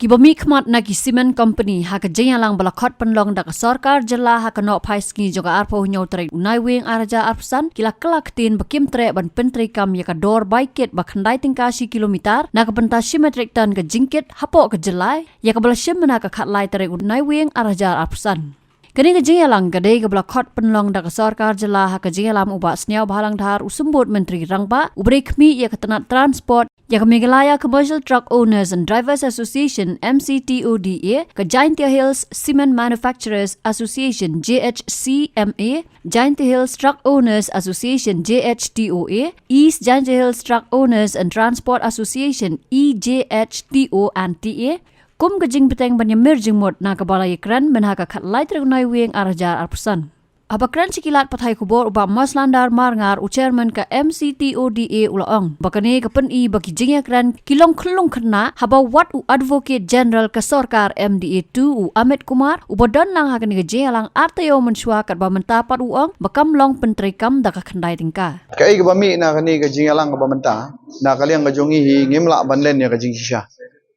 Kibami khmat na ki cement company ha ka jayalang balakot penlong da ka sarkar jela ha ka no paiski joga arpo nyaw tre unai wing araja arpsan kila kelak tin bakim tre ban pentri kam ya ka dor baiket ba khandai tingka si kilometer na ka benta simetrik tan ka jingkit hapo ka jelai ya ka bala sim na ka khatlai tre unai wing araja arpsan Kini kejayalang kadai ke belakot penlong da ka sarkar jela ha ka jayalam uba sniaw bahalang dhar usumbut menteri rangba ubrekmi ya ka tanat transport ya ka Meghalaya Commercial Truck Owners and Drivers Association MCTODA ka Jaintia Hills Cement Manufacturers Association JHCMA Jaintia Hills Truck Owners Association JHTOA East Jaintia Hills Truck Owners and Transport Association EJHTO and TA Kum kajing beteng banyak merjing mod na kabala ikran menhaka kat lai terunai wing arajar arpusan. Abakran sikilat pathai kubor uba maslandar marngar u chairman ka MCTODA ulaong. Bakane kapen I baki jingakran kilong kelung kena haba wat u advocate general ka sarkar MDA2 u Amit Kumar u badan lang hakan ni jayalang artayo mensua kat ba mentapat uang bakam long pentri kam da ka khandai tingka. Kai ka bami na kani ka jingalang ka bamenta na kaliang ka jongi hi ngimla banlen ya ka jingsisha.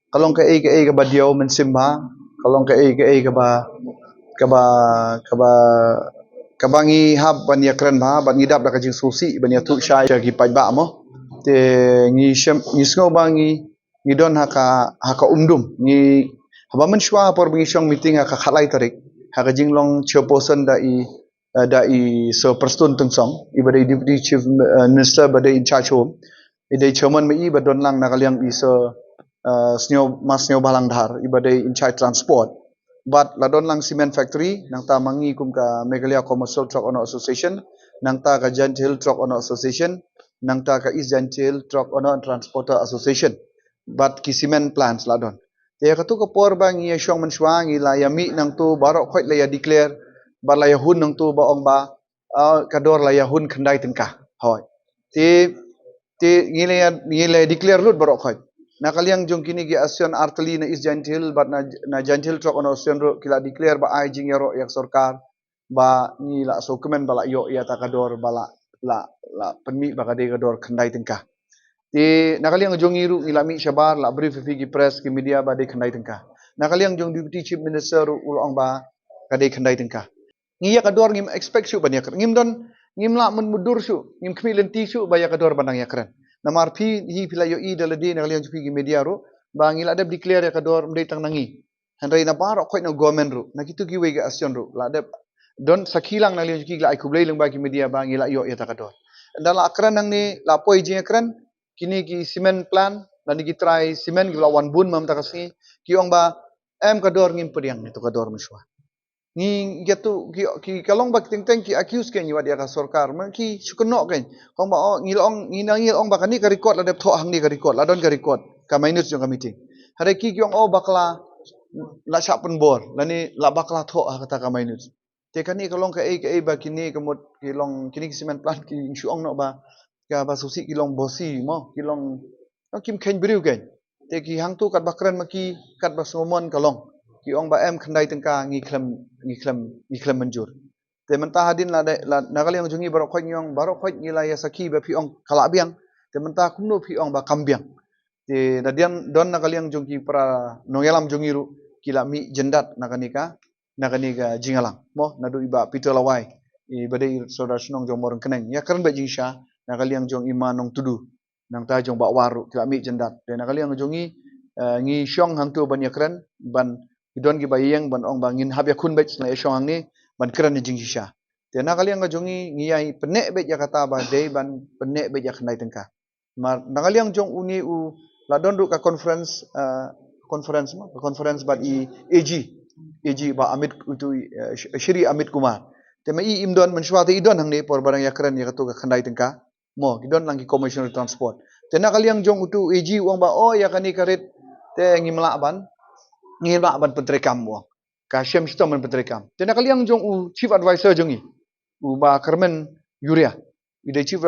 Kalong ka ba diaw mensimba, kalong ka kabangi hab ban yakran ba ban ngidap da ka jing susi ban ya tu shay ki pajba mo te ngi sngo bangi ngidon haka umdum ngi haba menshwa por bingi shong meeting haka khalai tarik haka jinglong chairperson da I so perston tungsong ibadai deputy chief minister badai in charge home idai chairman mai badon lang nakaliang iso snyo balang dhar ibadai in charge transport but ladon lang cement factory nang ta mangi kum ka Meghalaya Commercial Truck Owner Association nang ta ka Jaintia Hill Truck Owner Association nang ta ka East Jaintia Hill Truck Owner and Transporter Association but ki cement plants ladon te ka tu ka por bang ye shong man shwang ila yami nang tu barok khoit la ya declare ba la ya hun nang tu ba ong ba kador la ya hun khandai tingka hoy te ngile declare lut barok khoit na kaliang jong kini gi asion arteli na East Jaintia Hill but na Jaintia Hill Truck Owner Association ro kila declare ba ai jing yaro yak sarkar ba ni la dokumen bala yo ya takador bala la penmi ba kade kador khandai tingka ti na kaliang jong iru ilami shabar la brief gi press ki media ba de khandai tingka na kaliang jong deputy chief minister ulong ba kade khandai tingka ngi ya kador ngim expect shu ban yak ngim don ngim la mun mudur shu ngim khmilen ti shu ba ya kador banang yakran namar pi hi pila yo I dalade na kaliang jupi gi media ro bang ila adab declare ya kador mdei tang nangi handai na bar khoi na government ro na kitu gi wega asion ro la adab don sakilang na kaliang jupi la ai kublei leng ba gi media bang ila yo ya takador dala akran nang ni la poi jing akran kini gi cement plan dan gi try cement gi lawan bun mam takasi ki ong ba em kador ngim pediang itu kador meswa ni gitu ki kalong bak ting ting ki accuse ken yiwa dia ka sarkar man ki sukono ken kong ba ngilong ngilong ba kani ka record la dep tho hang ni ka record la don ka record ka minus jong ka meeting hare ki kyong bakla la sha pen bor la ni la bakla tho ha kata ka minus te kani kalong ka ba kini kemut kilong kini cement plant ki shuong no ba ka ba susi kilong bosi mo kilong kim ken briu ken te ki hang tu kat bakran maki kat ba somon kalong ki ong ba em khandai tengka ngi klem manjur te mentah hadin la nakaliang jungi barok khoi nyong barok khoi ngila ya saki ba pi ong kala biang te mentah kumno pi ong ba kambiang te dadian don nakaliang jungi pra nongelam jungi ru kila mi jendat nakanika jingalang mo nadu iba Peter Lawai I badai saudara sunong jong morang keneng ya kan ba jingsha nakaliang jong imanong tudu nang ta jong ba waru kila mi jendat te nakaliang jungi ngi syong hantu ban yakran ban idon gi bayeng ban ong bangin habya kun bet na shong ni ban kran ni jing shisha te na kaliang ga jongi ngiyai penne bet ya kata ba de ban penne bet ya khnai tengka mar na kaliang jong uni u la don ru ka conference ba I AG ba Amit itu Shri Amit Kumar te mai imdon menshwa te idon hang ni por barang ya kran ya katu ka khandai tengka mo idon lang ki commercial transport te na kaliang jong utu AG wang ba ya kani karet te ngimla ban ngila ban pentrekam mo ka shem sto man pentrekam tena kaliang jong u chief advisor jongi u ba Carmen Yuria ide chief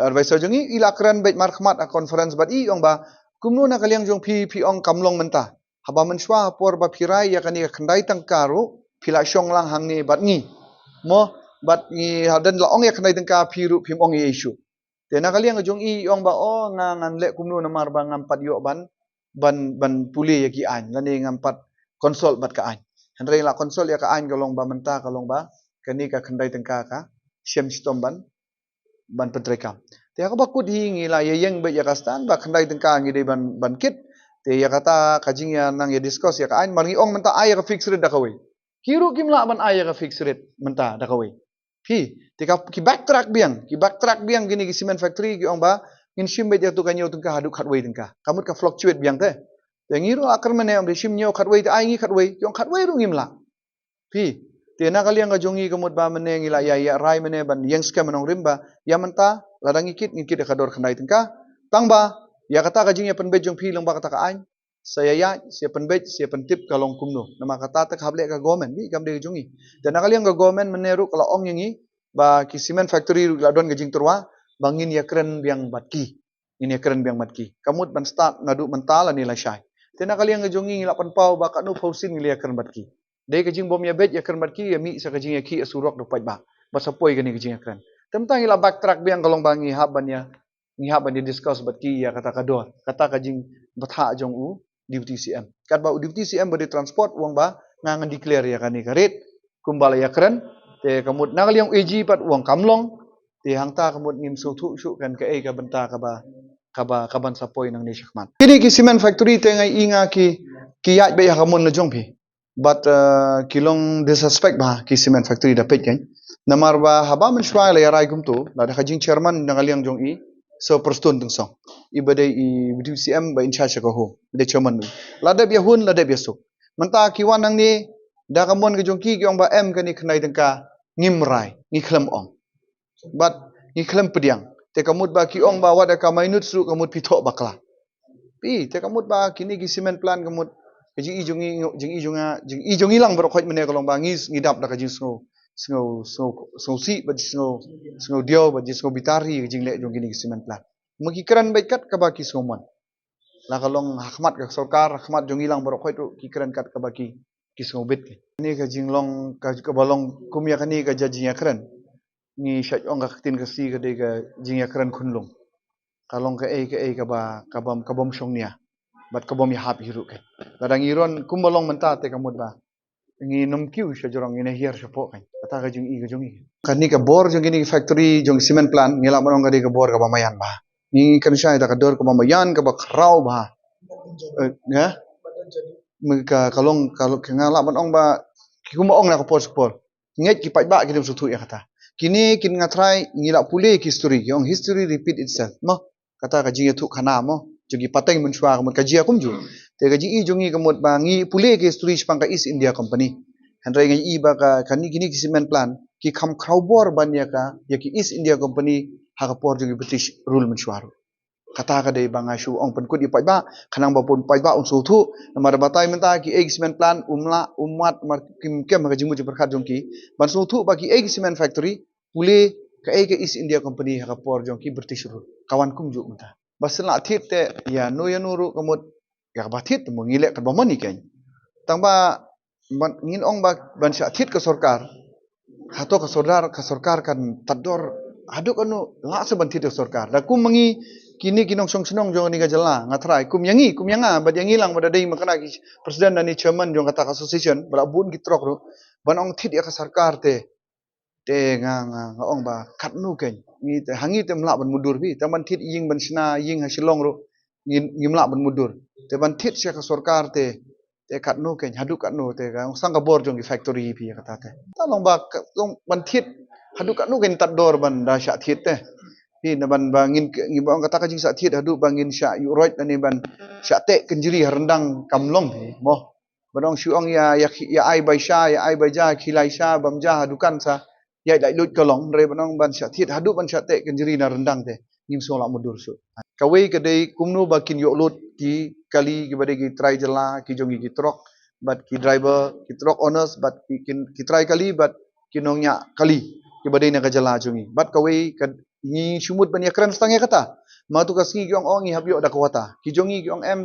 advisor jongi ila kran bet markhmat a conference bat I ong ba kumno na kaliang jong pi ong kamlong menta haba menshwa por ba pirai ya kani khandai tang karu pila shong lang hangni bat ngi mo bat ngi hadan la ong ya khandai tang ka piru pim ong issue tena kaliang jong I ong ba ngan le kumno na mar ba ngam pat yo ban ban puli ya ki an lani ngampat konsol bat ka an henry la konsol ya ka an kalong ba menta kalong ba kani ka khandai tengka ka shem stom ban pentrekam te ka bakut hi ngi la ye yeng be ya ka stan ba khandai tengka ngi de ban kit te ya kata kajing ya nang ya discuss ya ka an marngi ong menta ay ka fix rate da kawe kiru kimla ban ay ka fix rate menta da kawe pi te ka ki backtrack biang gini ki cement factory ki ong ba in shim be tu kanyo tengka haduk khatwei tengka kamut ka fluctuate biang te ngiru akar mene am shim nyo khatwei te ai ngi khatwei yong khatwei ru ngimla pi te na kaliang ka jongi kamut ba mene ngila ya rai mene ban yang scam nong rimba ya menta ladang ikit ka dor khandai tengka tangba ya kata ka jing ya penbet jong pi long ba kata ka ai saya ya sia penbet sia pentip kalong kumno nama kata tak hable ka government bi kam de jongi dan na kaliang ka government meneru kalau ong yangi ba ki cement factory la don ka jing turwa bangin ya keren biang batki ini ya keren biang batki kamut ban start ngadu mentala ni la syai tena kaliang ngejongi ngila panpau ba kanu pausin ngili ya keren batki dei ka jing bom ya bet ya keren batki ya mi sa ka jing ya ki asurok do paj ba basapoi ka ni ka jing ya keren tentang ngila backtrack biang kalong bangi haban ya ngihaban di discuss batki ya kata kador kata ka jing batha jong u duty cm kat ba duty cm bodi transport uang ba ngangan declare ya kani ka rate kumbala ya keren te kamut na kaliang ag pat uang kamlong ti hangta kamut ngim su thu su kan ka ka benta ka ban sapoi nang ni syakmat kini ki cement factory te ngai inga ki yat be hamun na jong phi but kilong disrespect ba ki cement factory da pet kan namar ba haba men shwa la yarai gum tu la da khajing chairman nang aliang jong i so perston tung song ibade i cm ba in charge ko ho de chairman la da bia hun la da bia su manta ki wan nang ni da kamon ke jong ki ong ba em ka ni khnai tengka ngim rai ni khlam ong but ni klem pediang te kamut ba ki ong ba wada ka mainut su kamut pithok bakla pi te kamut ba kini ki cement plant kamut jing i jongi lang bro khoj mene kolong ba ngi dap da ka jing sngo si ba sngo dio ba jing sngo bitari jing le jong kini ki cement plant muki kran bet kat ka ba ki somon la kalong hakmat ka sarkar hakmat jongi lang bro khoj tu ki kran kat ka ba ki sngo bet ni ka jing long ka balong kumya kani ka jajing ya kran ni syat ong ka tin ka si ka de ka jing ya kran khunlung kalong ka ka bom syong nia bat ka bom ya hap hiru ka ladang iron kumbalong menta te kamut ba ngi nom kiu sya jorong ine hier syapo kan kata ka jing i kan ni ka bor jong ni factory jong cement plant ngila monong ka de ka bor ka bamayan ba ni kan syai da ka dor ka bamayan ka ba khrau ba ya ka kalong ngala monong ba ki kumaong na ka por nget ki paj ba ki dem su thu ya kata kini kin ngatrai ngila pule ki history yang history repeat itself mo kata ka jingi thu khana mo jogi pateng mun shwa ka jia kumju te ka jingi jongi ka mot bangi pule ki history spang ka East India Company handrai ngai i ba ka kani kini ki cement plant ki kham khraubor ban ya ka ya ki East India Company ha ka por jogi British rule mun shwa kata ka dei banga shu ong pen kut i paj ba khanang ba pun paj ba un su thu mar batai menta ki egg cement plant umat mar kim kem ka jimu berkhat jongki ban su thu ba ki egg cement factory pule ka East India Company ha por jong ki British rule kawan kum ju menta basla thit te ya no ya nuru kamut ya ba thit mo ngile ka ba mani ken tangba ngin ong ba ban sha thit ka sarkar hato ka sarkar kan tador aduk anu la se ban thit ka sarkar da kum mangi kini kinong song senong jong ni ka jala ngatrai kum yanga ba yangi lang ba dai makana ki president dan ni chairman jong kata association bala bun ki trok ro ban ong thit ya ka sarkar te nga ong ba kat nu ken ni te hangi te mla ban mudur bi taman thit ying ban sina ying hasilong ro ngimla ban mudur te ban thit sia ka sarkar te kat nu ken hadu kat nu te ka sang ka bor jong ki factory pi kata te ta long ba long ban thit hadu kat nu ken tat dor ban da sya thit te pi na ban bangin ngibang kata ka jing sa thit hadu bangin sya yuroit ani ban sya te kenjiri rendang kamlong mo banong syuong ya ai bai sha ya ai bai ja khilai sha bamja hadukan sa ya dai lut kalong re banong ban sya thit hadu ban sya te kenjiri na rendang te ngim so la mudur su kawei ka dei kumnu bakin yo lut ki kali ki bade ki try jala ki jongi ki trok but ki driver ki trok owners but ki try kali but kinong nya kali ki bade na ka jala jongi but kawei ka ni shumut ban ya kran stang ya kata ma tu kaski ki ong i habyo da kota ki jongi ki ong em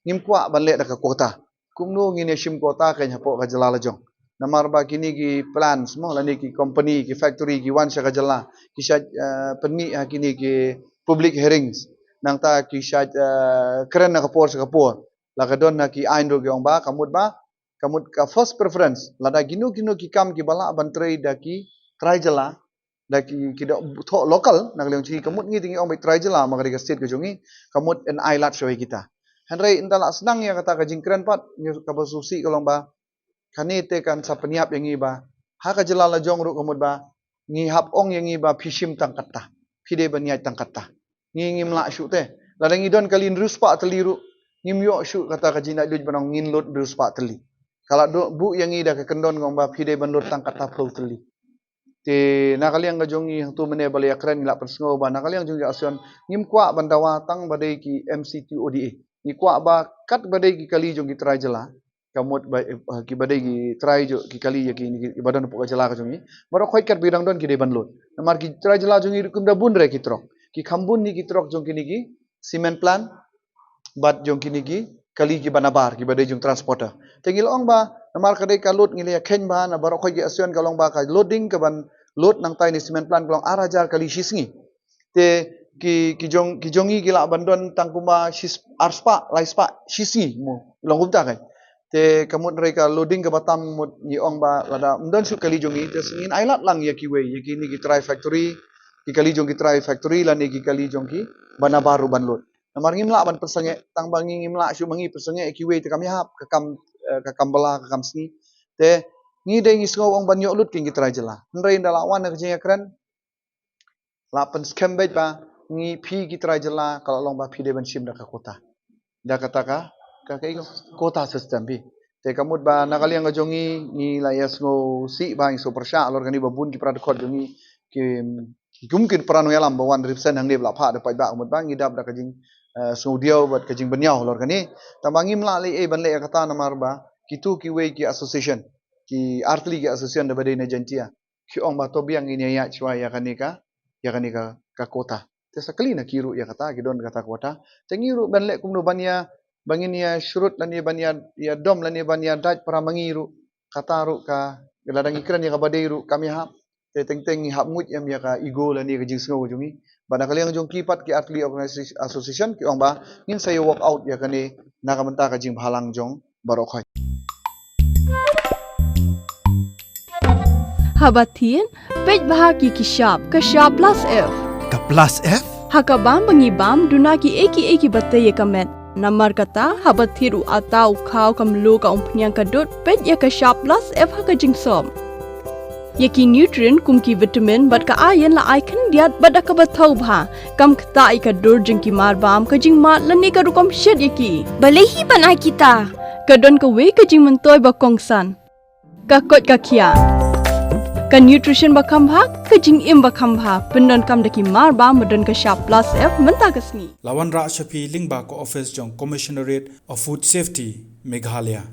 ngim kwa ban le da ka kota kumnu ngin ya shim kota ka nya po ka jala la jong namar ba kini ki plans mo lani ki company ki factory ki wan sha ka jala ki sha penmi kini ki public hearings nang ta ki sha kran na ka por lagadon na ki ain ro gyong ba kamut ka first preference lada ginu ki kam ki bala bantrai da ki try jala da ki tho local na leong chi kamut ngi tingi ong bai try jala magari ka state ke jongi kamut en ailat shoi kita henry indala senang ya kata ka jingkran pat ka basusi kalong ba kani te kan sa peniap yang ba ha ka jala la jong ru kamut ba ngi hap ong yang ba phishim tang kata phide baniat tang kata ngi mla shu te lada ngi don kalin ruspa teliru ngim yo shu kata ka jina luj banong ngin lot ruspa teli kalau bu yang ida ke kendon ngom ba phide ban lot tang kata pro teli te nakaliang ga jongi tu mene bale akran ngila persngo ba nakaliang jongi asion ngim kwa bandawa tang badai ki MCT ODA ni kwa ba kat badai ki kali jongi try jela kamut ba ki badai ki try jo ki kali ya ki badan pok jela ka jongi baro khoi kat bidang don ki de ban lot namar ki try jela jongi kum da bun re ki trok ki khambun ni ki trok jongi ni ki cement plan bat jongi ni ki kali ki banabar ki badai jong transporter tengil ong ba namar kadai ka load ngile khen ba na baro khoi ki asion kalong ba ka loading ka ban load nang tai ni cement plan kalong arajar kali shisngi te ki jongi gila bandon tangkuma shis arspa laispa shisngi mo long gumta kai te kamut reka loading ka batam mut ni ong ba lada mdon su kali jongi te singin ailat lang ya ki we ki ni ki try factory ki kali jongi try factory lan ni ki kali jongi bana baru ban load namar ngimla ban persange tang bangi ngimla su bangi persange ki we te kami hap ka kam bala ka kam sni te ngi de ngi sngo ong ban yo lut king try jela ndai ndala wan ka jeng ekran la pen scam bet ba ngi phi ki try jela kalau long ba phi de ban sim da ka kota da kata ka kai kota system bi te kamut ba nakaliang ga jongi ngi la yes ngo si ba ngi so persha lor gani babun ki prad khot jongi ki gumkin prano yalam ba wan ripsen hang de la pha de pai ba mut ba ngi dab da ka jing so dio bat ka jing banyau lor gani tamangi mla le e ban le kata namar ba kitu ki we ki association ki artli ki association da badai na jantia ki ong ba to biang ini ya chwa ya kanika ka kota te sakli na kiru ya kata ki don kata kota tengiru ban le kumno banya bangin ya shurut lan ya banya ya dom lan ya banya daj para mangiru kata ru ka ladang ikran ya ka badai ru kami hap te teng hap mut yam ya ka igo lan ya ka jing sngo jungi bana kali yang jong kipat ki artli organization association ki ong ba ngin sayo work out ya kani nakamenta ka jing halang jong barokhoi Habatin, pej bahagi kishap, kashap plus F. Ka plus F? Hakabam bangibam dunaki eki batay kamet. Namar kata habathiru atau kau kamlu ka umpnyang kadut pej ya kashap plus F haka jingsom. Yaki nutrient kumki vitamin bat ka ayan la icon diat bat ka bathau bha. Kam kata ika dur jingki marbam ka jing mat lani ka rukom shed yaki. Balehi banai kita. Kadon ka we ka jing mentoy ba kongsan. Ka kot ka kia. Ka nutrition bakam bha ka jing im bakam bha pendon kam daki mar ba modon ka sharp plus F menta kasni Lawan Ra Shafi Lingba ko office jong Commissionerate of Food Safety Meghalaya